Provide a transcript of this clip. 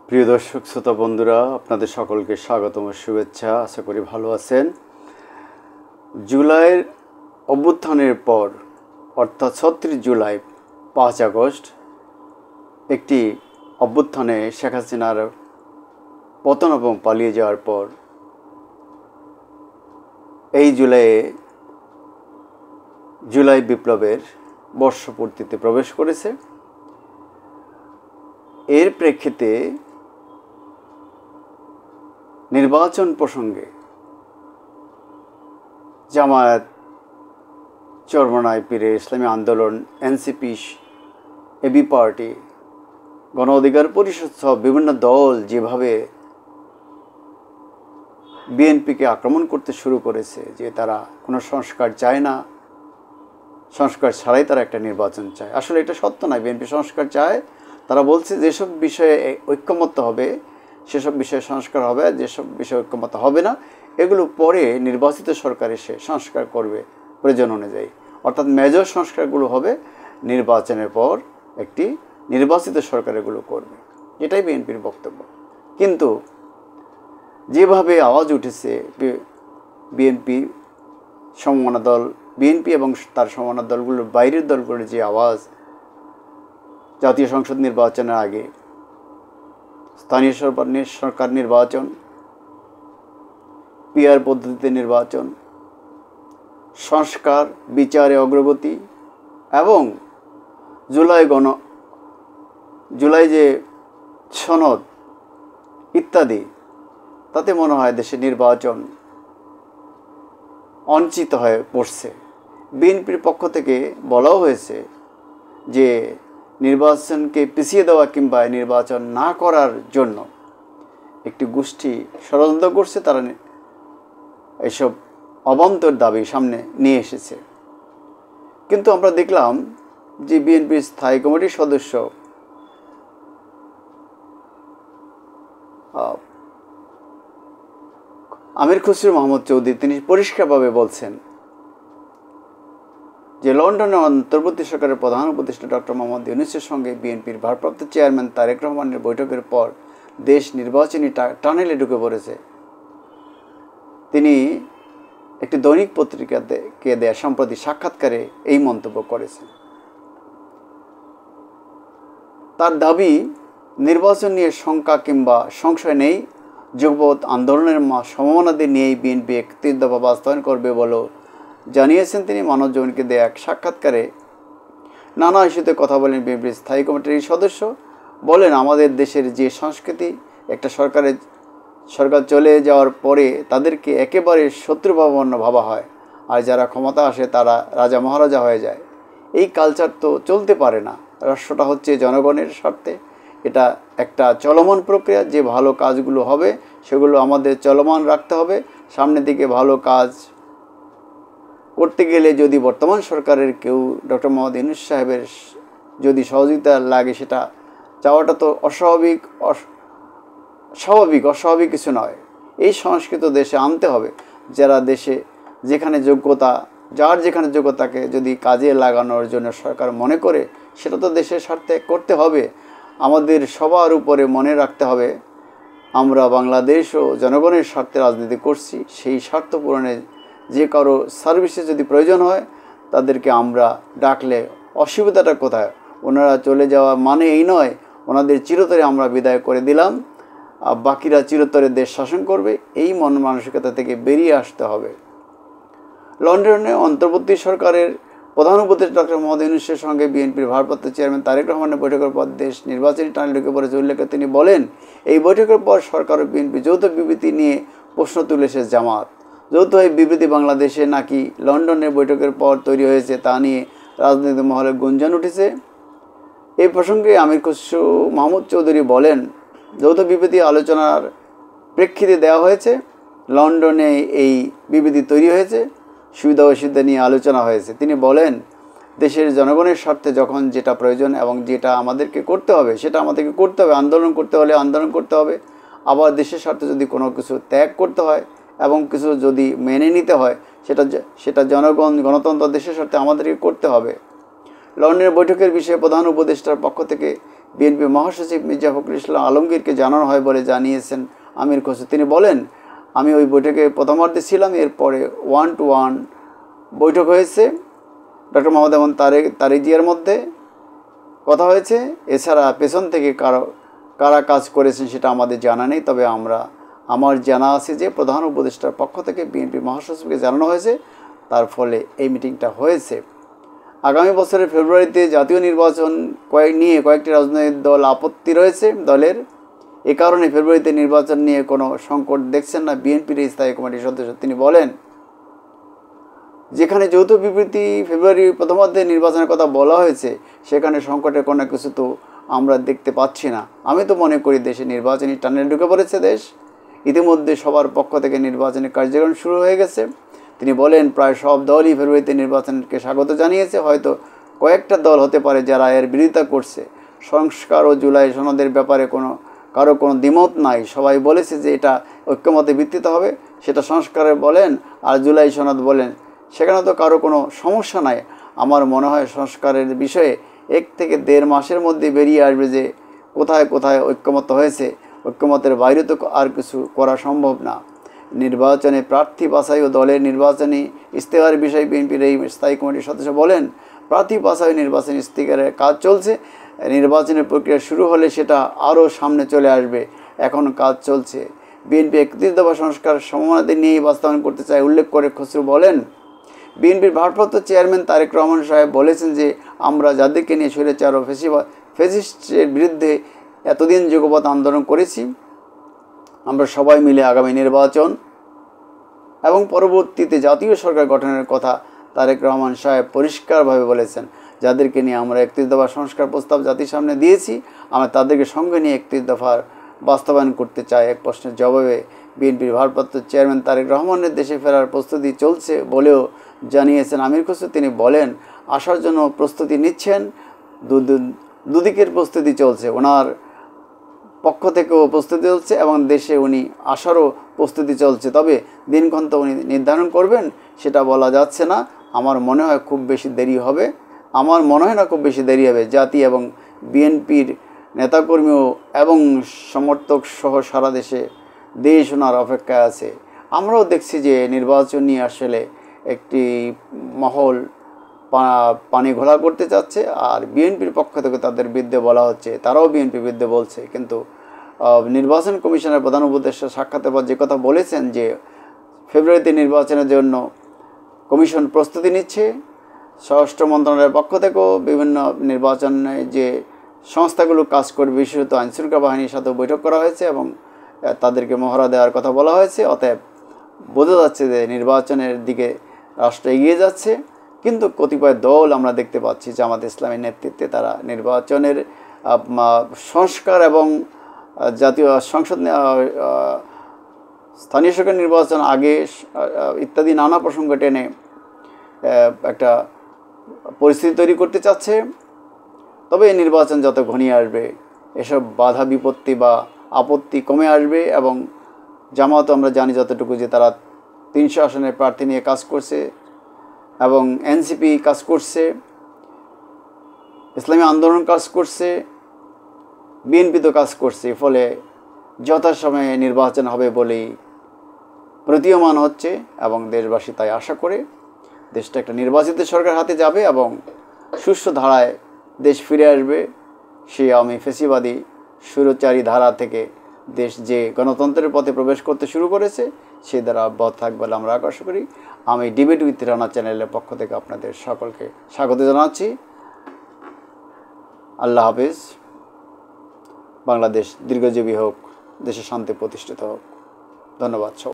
প্রিয় দর্শক শ্রোতা বন্ধুরা, আপনাদের সকলকে স্বাগতম ও শুভেচ্ছা। আশা করি ভালো আছেন। জুলাইয়ের অভ্যুত্থানের পর অর্থাৎ ৩৬ জুলাই ৫ আগস্ট একটি অভ্যুত্থানে শেখ হাসিনার পতন এবং পালিয়ে যাওয়ার পর এই জুলাই বিপ্লবের বর্ষপূর্তিতে প্রবেশ করেছে। এর প্রেক্ষিতে নির্বাচন প্রসঙ্গে জামায়াত, চরমনাই পীরে ইসলামী আন্দোলন, এনসিপি, এবি পার্টি, গণ অধিকার পরিষদ সহ বিভিন্ন দল যেভাবে বিএনপিকে আক্রমণ করতে শুরু করেছে যে তারা কোনো সংস্কার চায় না, সংস্কার ছাড়াই তারা একটা নির্বাচন চায়। আসলে এটা সত্য নয়। বিএনপি সংস্কার চায়। তারা বলছে যেসব বিষয়ে ঐক্যমত্য হবে সেসব বিষয়ে সংস্কার হবে, আর যেসব বিষয়ে ঐক্যমত্য হবে না এগুলো পরে নির্বাচিত সরকার এসে সংস্কার করবে প্রয়োজন অনুযায়ী। অর্থাৎ মেজর সংস্কারগুলো হবে নির্বাচনের পর, একটি নির্বাচিত সরকার এগুলো করবে। এটাই বিএনপির বক্তব্য। কিন্তু যেভাবে আওয়াজ উঠেছে বিএনপি সমমনা দল, বিএনপি এবং তার সমমনা দলগুলোর বাইরের দলগুলোর যে আওয়াজ, জাতীয় সংসদ নির্বাচনের আগে স্থানীয় সরকার নির্বাচন, পিআর পদ্ধতিতে নির্বাচন, সংস্কার, বিচারে অগ্রগতি এবং জুলাই যে সনদ ইত্যাদি, তাতে মনে হয় দেশে নির্বাচন অনিশ্চিত হয়ে পড়ছে। বিএনপির পক্ষ থেকে বলাও হয়েছে যে নির্বাচনকে পিছিয়ে দেওয়া কিংবা নির্বাচন না করার জন্য একটি গোষ্ঠী ষড়যন্ত্র করছে। তারা এসব অবান্তর দাবি সামনে নিয়ে এসেছে। কিন্তু আমরা দেখলাম যে বিএনপির স্থায়ী কমিটির সদস্য আমির খসরু মাহমুদ চৌধুরী তিনি পরিষ্কারভাবে বলছেন যে লন্ডনে অন্তর্বর্তী সরকারের প্রধান উপদেষ্টা ডক্টর মোহাম্মদ ইউনূসের সঙ্গে বিএনপির ভারপ্রাপ্ত চেয়ারম্যান তারেক রহমানের বৈঠকের পর দেশ নির্বাচনী টানেলে ঢুকে পড়েছে। তিনি একটি দৈনিক পত্রিকাকে দেয়া সম্প্রতি সাক্ষাৎকারে এই মন্তব্য করেছেন। তার দাবি, নির্বাচন নিয়ে শঙ্কা কিংবা সংশয় নেই। যুগপৎ আন্দোলনের সম্ভাবনাদের নিয়েই বিএনপি ৩১ দফা বাস্তবায়ন করবে বলেও জানিয়েছেন তিনি। মানবজমিনকে দেয়া এক সাক্ষাৎকারে নানা ইস্যুতে কথা বলেন বিএনপির স্থায়ী কমিটির এই সদস্য। বলেন, আমাদের দেশের যে সংস্কৃতি, একটা সরকার চলে যাওয়ার পরে তাদেরকে একেবারে শত্রুভাবাপন্ন ভাবা হয়, আর যারা ক্ষমতা আসে তারা রাজা মহারাজা হয়ে যায়। এই কালচার তো চলতে পারে না। রাষ্ট্রটা হচ্ছে জনগণের স্বার্থে। এটা একটা চলমান প্রক্রিয়া। যে ভালো কাজগুলো হবে সেগুলো আমাদের চলমান রাখতে হবে। সামনের দিকে ভালো কাজ করতে গেলে যদি বর্তমান সরকারের কেউ ডক্টর মোহাম্মদ ইউনূস সাহেবের যদি সহযোগিতা লাগে, সেটা চাওয়াটা তো অস্বাভাবিক কিছু নয়। এই সংস্কৃত দেশে আনতে হবে। যার যেখানে যোগ্যতাকে যদি কাজে লাগানোর জন্য সরকার মনে করে, সেটা তো দেশের স্বার্থে করতে হবে। আমাদের সবার উপরে মনে রাখতে হবে, আমরা বাংলাদেশ ও জনগণের স্বার্থে রাজনীতি করছি। সেই স্বার্থ পূরণে যে কারো সার্ভিসে যদি প্রয়োজন হয় তাদেরকে আমরা ডাকলে অসুবিধাটা কোথায়? ওনারা চলে যাওয়া মানে এই নয় ওনাদের চিরতরে আমরা বিদায় করে দিলাম, বাকিরা চিরতরে দেশ শাসন করবে। এই মন মানসিকতা থেকে বেরিয়ে আসতে হবে। লন্ডনে অন্তর্বর্তী সরকারের প্রধান উপদেষ্টা ডক্টর মোহাম্মদ ইউনূসের সঙ্গে বিএনপির ভারপ্রাপ্ত চেয়ারম্যান তারেক রহমানের বৈঠকের পর দেশ নির্বাচনী টানেলে ঢুকে পড়েছে উল্লেখে তিনি বলেন, এই বৈঠকের পর সরকার ও বিএনপি যৌথ বিবৃতি নিয়ে প্রশ্ন তুলেছে জামাত। যৌথ এই বিবৃতি বাংলাদেশে নাকি লন্ডনের বৈঠকের পর তৈরি হয়েছে তা নিয়ে রাজনৈতিক মহলে গুঞ্জন উঠেছে। এই প্রসঙ্গে আমির খসরু মাহমুদ চৌধুরী বলেন, যৌথ বিবৃতি আলোচনার প্রেক্ষিতে দেওয়া হয়েছে। লন্ডনে এই বিবৃতি তৈরি হয়েছে, সুবিধা অসুবিধা নিয়ে আলোচনা হয়েছে। তিনি বলেন, দেশের জনগণের স্বার্থে যখন যেটা প্রয়োজন এবং যেটা আমাদেরকে করতে হবে সেটা আমাদেরকে করতে হবে। আন্দোলন করতে হলে আন্দোলন করতে হবে। আবার দেশের স্বার্থে যদি কোনো কিছু ত্যাগ করতে হয় এবং কিছু যদি মেনে নিতে হয়, সেটা জনগণ, গণতন্ত্র, দেশের স্বার্থে আমাদেরকে করতে হবে। লন্ডনের বৈঠকের বিষয়ে প্রধান উপদেষ্টার পক্ষ থেকে বিএনপি মহাসচিব মির্জা ফখরুল ইসলাম আলমগীরকে জানানো হয় বলে জানিয়েছেন আমির খসরু। তিনি বলেন, আমি ওই বৈঠকে প্রথমার্ধে ছিলাম, এরপরে 1-to-1 বৈঠক হয়েছে, ডক্টর মোহাম্মদ এমন তারেক জিয়ার মধ্যে কথা হয়েছে। এছাড়া পেছন থেকে কারা কাজ করেছেন সেটা আমাদের জানা নেই, তবে আমার জানা আছে যে প্রধান উপদেষ্টার পক্ষ থেকে বিএনপি মহাসচিবকে জানানো হয়েছে, তার ফলে এই মিটিংটা হয়েছে। আগামী বছরের ফেব্রুয়ারিতে জাতীয় নির্বাচন নিয়ে কয়েকটি রাজনৈতিক দল আপত্তি রয়েছে দলের। এ কারণে ফেব্রুয়ারিতে নির্বাচন নিয়ে কোনো সংকট দেখছেন না বিএনপির স্থায়ী কমিটির সদস্য। তিনি বলেন, যেখানে যৌথ বিবৃতি ফেব্রুয়ারি প্রথমার্ধে নির্বাচনের কথা বলা হয়েছে, সেখানে সংকটের কোনো কিছু তো আমরা দেখতে পাচ্ছি না। আমি তো মনে করি দেশে নির্বাচনী টানেল ঢুকে পড়েছে দেশ। ইতিমধ্যে সবার পক্ষ থেকে নির্বাচনী কার্যক্রম শুরু হয়ে গেছে। তিনি বলেন, প্রায় সব দলই ফেব্রুয়ারিতে নির্বাচনকে স্বাগত জানিয়েছে। হয়তো কয়েকটা দল হতে পারে যারা এর বিরোধিতা করছে। সংস্কার ও জুলাই সনদের ব্যাপারে কারো কোনো দ্বিমত নাই। সবাই বলেছে যে এটা ঐক্যমতে ভিত্তিতে হবে, সেটা সংস্কারে বলেন আর জুলাই সনদ বলেন, সেখানে তো কারো কোনো সমস্যা নাই। আমার মনে হয় সংস্কারের বিষয়ে 1 থেকে 1.5 মাসের মধ্যে বেরিয়ে আসবে যে কোথায় কোথায় ঐক্যমত হয়েছে। ঐক্যমতের বাইরে তো আর কিছু করা সম্ভব না। নির্বাচনে প্রার্থী বাছাই ও দলের নির্বাচনী ইশতেহার বিষয়ে বিএনপির এই স্থায়ী কমিটির সদস্য বলেন, প্রার্থী বাছাই নির্বাচনী ইশতেহারের কাজ চলছে। নির্বাচনের প্রক্রিয়া শুরু হলে সেটা আরও সামনে চলে আসবে। এখন কাজ চলছে। বিএনপি 31 দফা সংস্কার সম্ভাবনাদের নিয়েই বাস্তবায়ন করতে চায় উল্লেখ করে খসরু বলেন, বিএনপির ভারপ্রাপ্ত চেয়ারম্যান তারেক রহমান সাহেব বলেছেন যে আমরা যাদেরকে নিয়ে স্বৈরাচার ও ফ্যাসিস্টের বিরুদ্ধে এতদিন যুগপৎ আন্দোলন করেছি, আমরা সবাই মিলে আগামী নির্বাচন এবং পরবর্তীতে জাতীয় সরকার গঠনের কথা তারেক রহমান সাহেব পরিষ্কারভাবে বলেছেন। যাদেরকে নিয়ে আমরা 31 দফা সংস্কার প্রস্তাব জাতির সামনে দিয়েছি, আমরা তাদেরকে সঙ্গে নিয়ে 31 দফার বাস্তবায়ন করতে চাই। এক প্রশ্নের জবাবে বিএনপির ভারপ্রাপ্ত চেয়ারম্যান তারেক রহমানের দেশে ফেরার প্রস্তুতি চলছে বলেও জানিয়েছেন আমির খসরু। তিনি বলেন, আসার জন্য প্রস্তুতি নিচ্ছেন, দুদিকের প্রস্তুতি চলছে। ওনার পক্ষ থেকেও প্রস্তুতি চলছে এবং দেশে উনি আসারও প্রস্তুতি চলছে। তবে দিনক্ষণ তো উনি নির্ধারণ করবেন সেটা বলা যাচ্ছে না। আমার মনে হয় খুব বেশি দেরি হবে। জাতি এবং বিএনপির নেতাকর্মী এবং সমর্থক সহ সারা দেশ ওনার অপেক্ষায় আছে। আমরাও দেখছি যে নির্বাচন নিয়ে আসলে একটি মহল পানি ঘোলা করতে চাচ্ছে, আর বিএনপির পক্ষ থেকে তাদের বিরুদ্ধে বলা হচ্ছে, তারাও বিএনপির বিরুদ্ধে বলছে। কিন্তু নির্বাচন কমিশনের প্রধান উপদেষ্টা সাক্ষাতের পর যে কথা বলেছেন যে ফেব্রুয়ারিতে নির্বাচনের জন্য কমিশন প্রস্তুতি নিচ্ছে, স্বরাষ্ট্র মন্ত্রণালয়ের পক্ষ থেকেও বিভিন্ন নির্বাচনে যে সংস্থাগুলো কাজ করবে, বিশেষত আইনশৃঙ্খলা বাহিনীর সাথেও বৈঠক করা হয়েছে এবং তাদেরকে মহড়া দেওয়ার কথা বলা হয়েছে। অতএব বোঝা যাচ্ছে যে নির্বাচনের দিকে রাষ্ট্র এগিয়ে যাচ্ছে। কিন্তু কতিপয় দল আমরা দেখতে পাচ্ছি জামাত ইসলামের নেতৃত্বে তারা নির্বাচনের সংস্কার এবং জাতীয় সংসদ স্থানীয় সরকার নির্বাচন আগে ইত্যাদি নানা প্রসঙ্গ টেনে একটা পরিস্থিতি তৈরি করতে চাচ্ছে। তবে এই নির্বাচন যত ঘনিয়ে আসবে এসব বাধা বিপত্তি বা আপত্তি কমে আসবে এবং জামাত আমরা জানি যতটুকু যে তারা 300 আসনের প্রার্থী নিয়ে কাজ করছে এবং এনসিপি কাজ করছে, ইসলামী আন্দোলন কাজ করছে, বিএনপি তো কাজ করছে। ফলে যথাসময়ে নির্বাচন হবে বলেই প্রতীয়মান হচ্ছে এবং দেশবাসী তাই আশা করে দেশটা একটা নির্বাচিত সরকার হাতে যাবে এবং সুষ্ঠু ধারায় দেশ ফিরে আসবে। সেই আওয়ামী ফ্যাসিবাদী স্বৈরাচারী ধারা থেকে দেশ যে গণতন্ত্রের পথে প্রবেশ করতে শুরু করেছে সেই দ্বারা অব্যাহত থাকবে বলে আমরা আশা করি। আমি ডিবেট উইথ রানা চ্যানেলের পক্ষ থেকে আপনাদের সকলকে স্বাগত জানাচ্ছি। আল্লাহ হাফেজ। বাংলাদেশ দীর্ঘজীবী হোক, দেশে শান্তি প্রতিষ্ঠিত হোক। ধন্যবাদ।